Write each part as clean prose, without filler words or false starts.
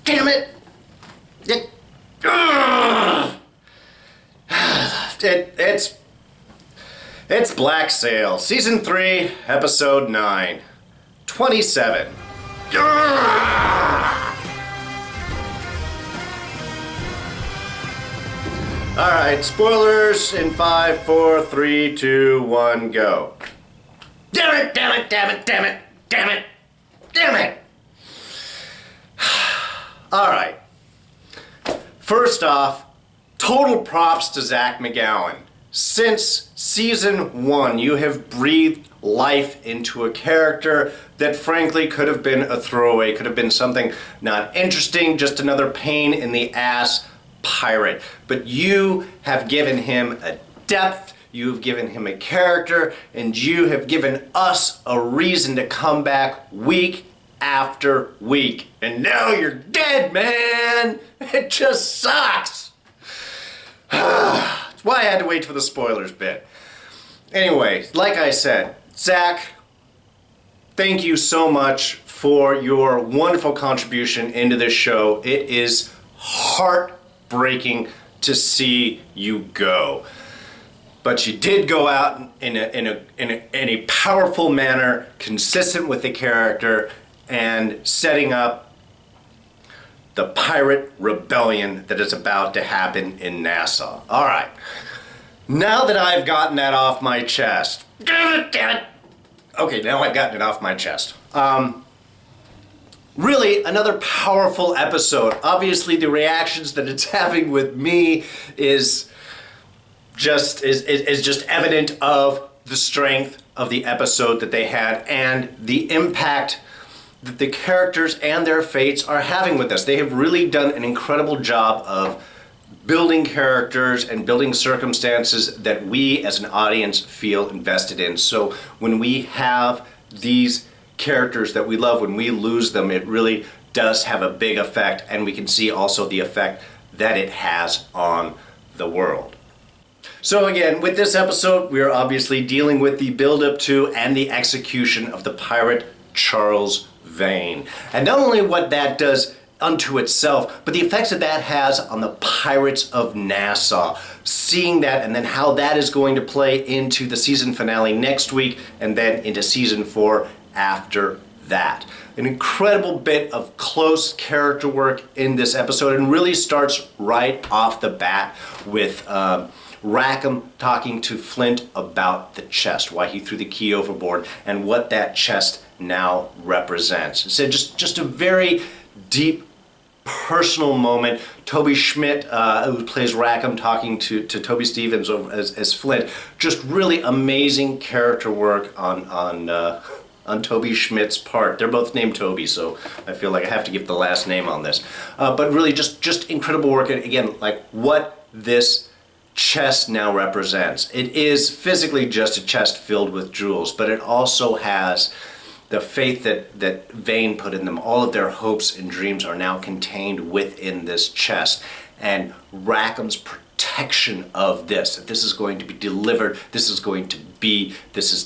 Damn it! It's Black Sails, Season 3, Episode 9, 27. Alright, spoilers in 5, 4, 3, 2, 1, go. Damn it, damn it, damn it, damn it, damn it, damn it! Alright. First off, total props to Zach McGowan. Since Season 1, you have breathed life into a character that frankly could have been a throwaway, could have been something not interesting, just another pain in the ass pirate. But you have given him a depth, you have given him a character, and you have given us a reason to come back week after week. And now you're dead, man! It just sucks! That's why I had to wait for the spoilers bit. Anyway, like I said, Zach, thank you so much for your wonderful contribution into this show. It is heartbreaking to see you go. But you did go out in a powerful manner, consistent with the character, and setting up the pirate rebellion that is about to happen in Nassau. All right. Now that I've gotten that off my chest. Damn it. Okay, now I've gotten it off my chest. Really, another powerful episode. Obviously, the reactions that it's having with me is just evident of the strength of the episode that they had and the impact that the characters and their fates are having with us. They have really done an incredible job of building characters and building circumstances that we as an audience feel invested in. So when we have these characters that we love, when we lose them, it really does have a big effect, and we can see also the effect that it has on the world. So again, with this episode, we are obviously dealing with the build-up to and the execution of the pirate Charles Vane. And not only what that does unto itself, but the effects that that has on the pirates of Nassau. Seeing that and then how that is going to play into the season finale next week and then into season 4 after that. An incredible bit of close character work in this episode, and really starts right off the bat with Rackham talking to Flint about the chest, why he threw the key overboard, and what that chest now represents. So just a very deep personal moment. Toby Schmidt, who plays Rackham, talking to Toby Stevens as Flint. Just really amazing character work on Toby Schmidt's part. They're both named Toby, so I feel like I have to give the last name on this. But really just incredible work. And again, like what this chest now represents. It is physically just a chest filled with jewels, but it also has the faith that Vane put in them. All of their hopes and dreams are now contained within this chest. And Rackham's protection of this, that this is going to be delivered, this is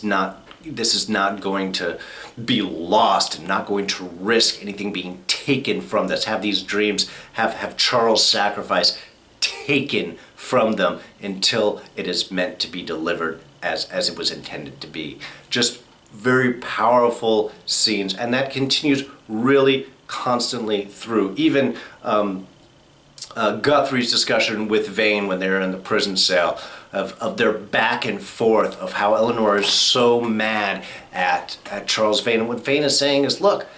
not going to be lost, and not going to risk anything being taken from this. Have these dreams, have Charles' sacrifice taken from them until it is meant to be delivered as it was intended to be. Just very powerful scenes, and that continues really constantly through. Even Guthrie's discussion with Vane when they're in the prison cell, of their back and forth, of how Eleanor is so mad at Charles Vane. And what Vane is saying is, look,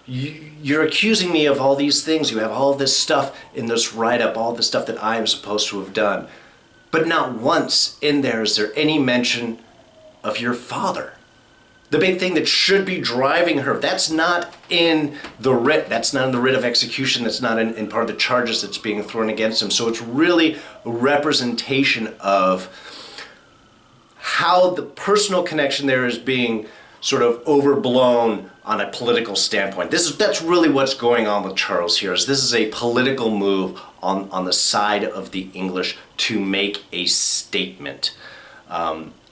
you're accusing me of all these things. You have all this stuff in this write-up, all the stuff that I am supposed to have done. But not once in there is there any mention of your father. The big thing that should be driving her, that's not in the writ, that's not in the writ of execution, that's not in part of the charges that's being thrown against him. So it's really a representation of how the personal connection there is being sort of overblown on a political standpoint. That's really what's going on with Charles here. This is a political move on the side of the English to make a statement.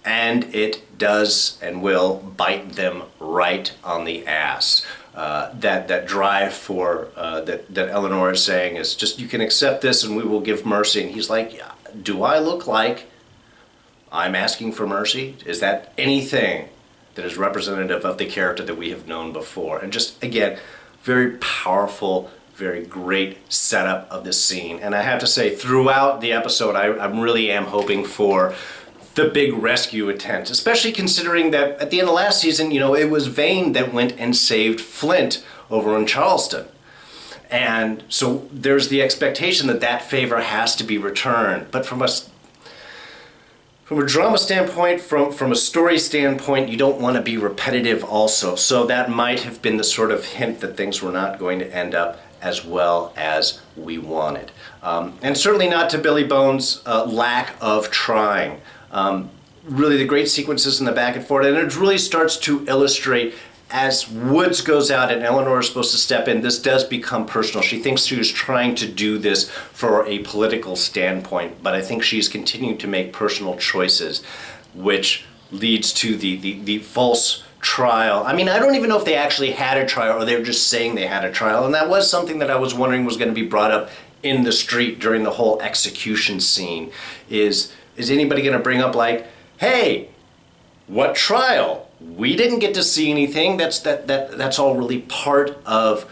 And it does and will bite them right on the ass. that drive for that Eleanor is saying is just, you can accept this and we will give mercy. And he's like, yeah, do I look like I'm asking for mercy? Is that anything that is representative of the character that we have known before? And just, again, very powerful, very great setup of this scene. And I have to say, throughout the episode, I really am hoping for the big rescue attempt, especially considering that at the end of last season, it was Vane that went and saved Flint over in Charleston. And so there's the expectation that that favor has to be returned. But from a drama standpoint, from a story standpoint, you don't want to be repetitive also. So that might have been the sort of hint that things were not going to end up as well as we wanted. And certainly not to Billy Bones' lack of trying. Really the great sequences in the back and forth, and it really starts to illustrate as Woods goes out and Eleanor is supposed to step in, this does become personal. She thinks she was trying to do this for a political standpoint, but I think she's continuing to make personal choices, which leads to the false trial. I mean, I don't even know if they actually had a trial or they were just saying they had a trial, and that was something that I was wondering was going to be brought up in the street during the whole execution scene. Is anybody going to bring up like, hey, what trial? We didn't get to see anything. That's all really part of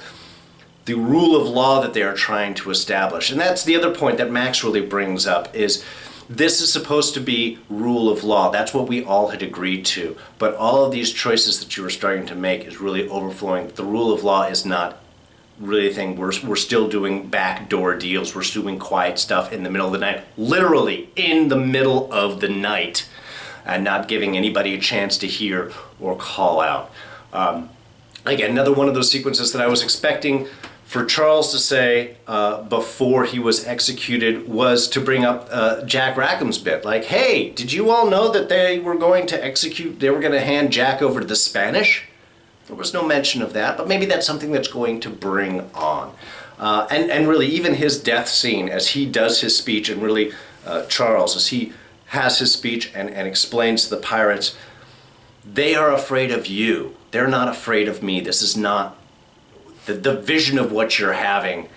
the rule of law that they are trying to establish. And that's the other point that Max really brings up, is this is supposed to be rule of law. That's what we all had agreed to. But all of these choices that you are starting to make is really overflowing. The rule of law is not really a thing. We're still doing backdoor deals. We're still doing quiet stuff in the middle of the night, literally in the middle of the night, and not giving anybody a chance to hear or call out. Again, another one of those sequences that I was expecting for Charles to say before he was executed was to bring up Jack Rackham's bit. Like, hey, did you all know that they were going to hand Jack over to the Spanish? There was no mention of that, but maybe that's something that's going to bring on. And really, even his death scene, as he does his speech, and really Charles, as he has his speech and explains to the pirates, they are afraid of you. They're not afraid of me. This is not, the vision of what you're having,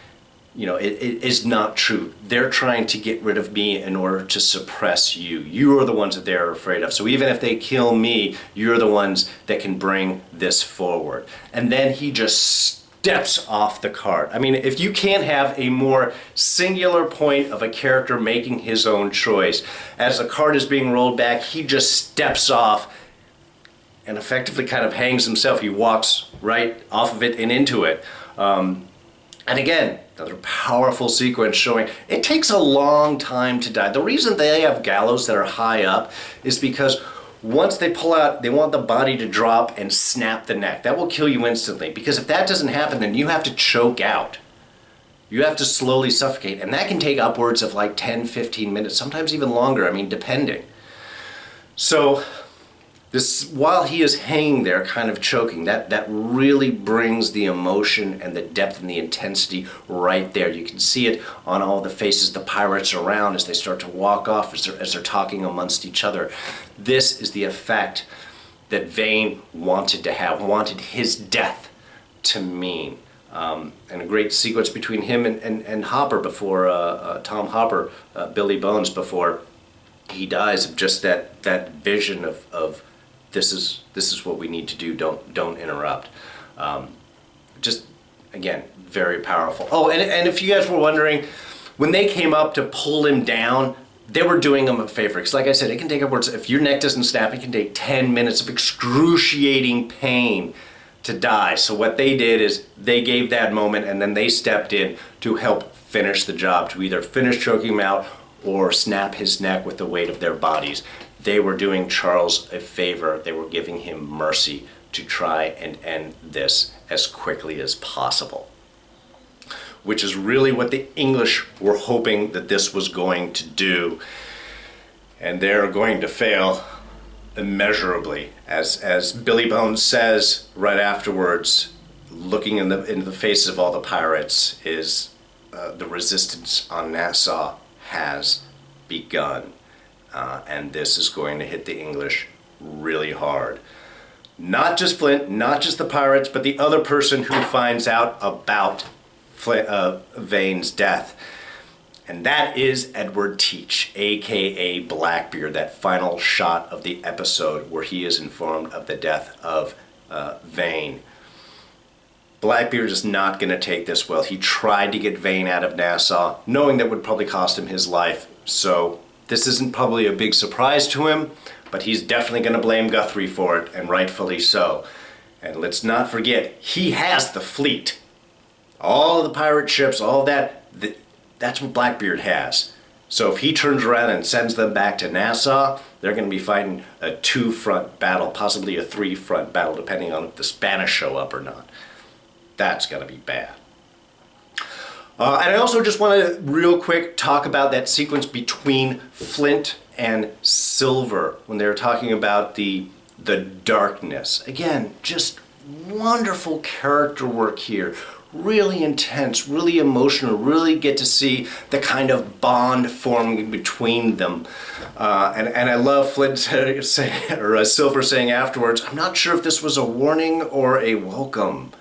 it is not true. They're trying to get rid of me in order to suppress you. You are the ones that they're afraid of. So even if they kill me, you're the ones that can bring this forward. And then he just steps off the cart. I mean, if you can't have a more singular point of a character making his own choice, as the cart is being rolled back, he just steps off and effectively kind of hangs himself. He walks right off of it and into it. And again, another powerful sequence showing it takes a long time to die. The reason they have gallows that are high up is because once they pull out, they want the body to drop and snap the neck. That will kill you instantly, because if that doesn't happen, then you have to choke out. You have to slowly suffocate, and that can take upwards of like 10, 15 minutes, sometimes even longer, I mean, depending. So this, while he is hanging there kind of choking, that really brings the emotion and the depth and the intensity right there. You can see it on all the faces, the pirates around as they start to walk off, as they're talking amongst each other. This is the effect that Vane wanted to have, wanted his death to mean. And a great sequence between him and Hopper before, Tom Hopper, Billy Bones, before he dies, of just that vision of this is what we need to do, don't interrupt. Just, again, very powerful. Oh, and if you guys were wondering, when they came up to pull him down, they were doing him a favor. Because like I said, it can take upwards, if your neck doesn't snap, it can take 10 minutes of excruciating pain to die. So what they did is they gave that moment, and then they stepped in to help finish the job, to either finish choking him out or snap his neck with the weight of their bodies. They were doing Charles a favor. They were giving him mercy to try and end this as quickly as possible, which is really what the English were hoping that this was going to do. And they're going to fail immeasurably. As Billy Bones says right afterwards, looking into the faces of all the pirates, is the resistance on Nassau has begun. And this is going to hit the English really hard. Not just Flint, not just the pirates, but the other person who finds out about Vane's death. And that is Edward Teach, aka Blackbeard, that final shot of the episode where he is informed of the death of Vane. Blackbeard is not going to take this well. He tried to get Vane out of Nassau, knowing that would probably cost him his life. So this isn't probably a big surprise to him, but he's definitely going to blame Guthrie for it, and rightfully so. And let's not forget, he has the fleet. All of the pirate ships, all of that, that's what Blackbeard has. So if he turns around and sends them back to Nassau, they're going to be fighting a 2-front battle, possibly a 3-front battle, depending on if the Spanish show up or not. That's going to be bad. And I also just want to real quick talk about that sequence between Flint and Silver when they were talking about the darkness. Again, just wonderful character work here. Really intense, really emotional, really get to see the kind of bond forming between them. And I love Flint Silver saying afterwards, I'm not sure if this was a warning or a welcome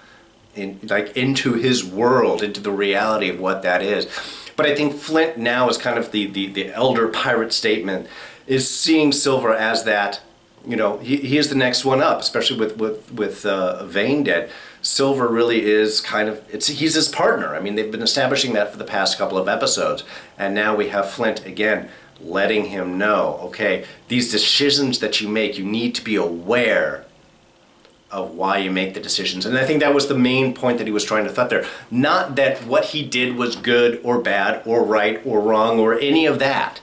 into his world, into the reality of what that is. But I think Flint now is kind of the elder pirate statement, is seeing Silver as that, he is the next one up, especially with Vane dead. Silver really is he's his partner. I mean, they've been establishing that for the past couple of episodes. And now we have Flint again letting him know, okay, these decisions that you make, you need to be aware of why you make the decisions. And I think that was the main point that he was trying to thread there. Not that what he did was good or bad or right or wrong or any of that.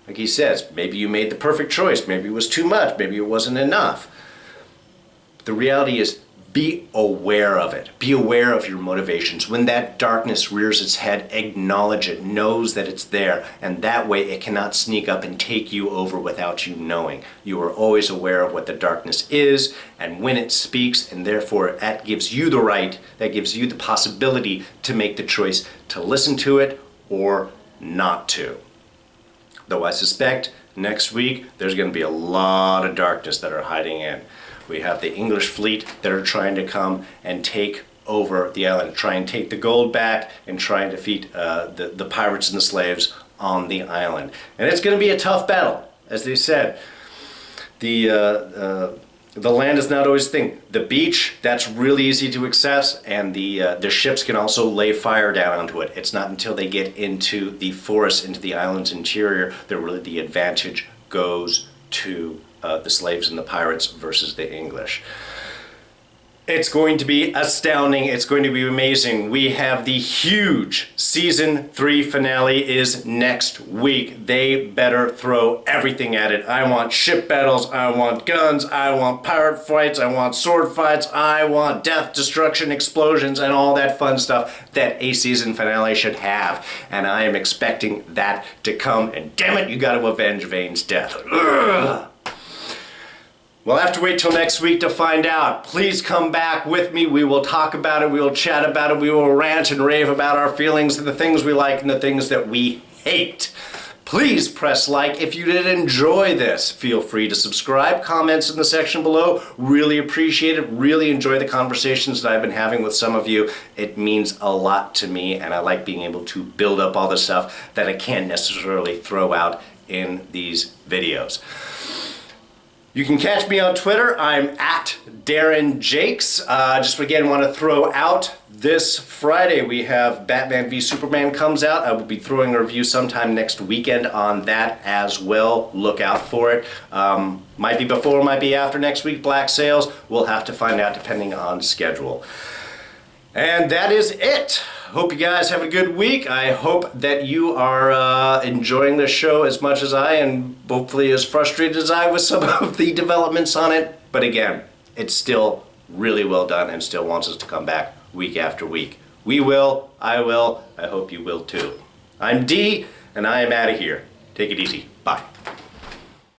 Like he says, maybe you made the perfect choice, maybe it was too much, maybe it wasn't enough. The reality is, be aware of it. Be aware of your motivations. When that darkness rears its head, acknowledge it, knows that it's there, and that way it cannot sneak up and take you over without you knowing. You are always aware of what the darkness is, and when it speaks, and therefore that gives you the right, that gives you the possibility to make the choice to listen to it or not to. Though I suspect next week there's going to be a lot of darkness that are hiding in. We have the English fleet that are trying to come and take over the island, try and take the gold back, and try and defeat the pirates and the slaves on the island. And it's going to be a tough battle. As they said, the land is not always a thing. The beach, that's really easy to access, and the ships can also lay fire down onto it. It's not until they get into the forest, into the island's interior, that really the advantage goes to the slaves and the pirates versus the English. It's going to be astounding. It's going to be amazing. We have the huge Season 3 finale is next week. They better throw everything at it. I want ship battles. I want guns. I want pirate fights. I want sword fights. I want death, destruction, explosions, and all that fun stuff that a season finale should have. And I am expecting that to come. And damn it, you got to avenge Vane's death. Ugh. We'll have to wait till next week to find out. Please come back with me. We will talk about it. We will chat about it. We will rant and rave about our feelings and the things we like and the things that we hate. Please press like if you did enjoy this. Feel free to subscribe. Comments in the section below. Really appreciate it. Really enjoy the conversations that I've been having with some of you. It means a lot to me, and I like being able to build up all the stuff that I can't necessarily throw out in these videos. You can catch me on Twitter. I'm at Darren Jakes. Just again want to throw out this Friday we have Batman v Superman comes out. I will be throwing a review sometime next weekend on that as well. Look out for it. Might be before, might be after next week. Black Sails. We'll have to find out depending on schedule. And that is it. Hope you guys have a good week. I hope that you are enjoying the show as much as I, and hopefully as frustrated as I with some of the developments on it. But again, it's still really well done and still wants us to come back week after week. We will. I will. I hope you will too. I'm D, and I am out of here. Take it easy. Bye.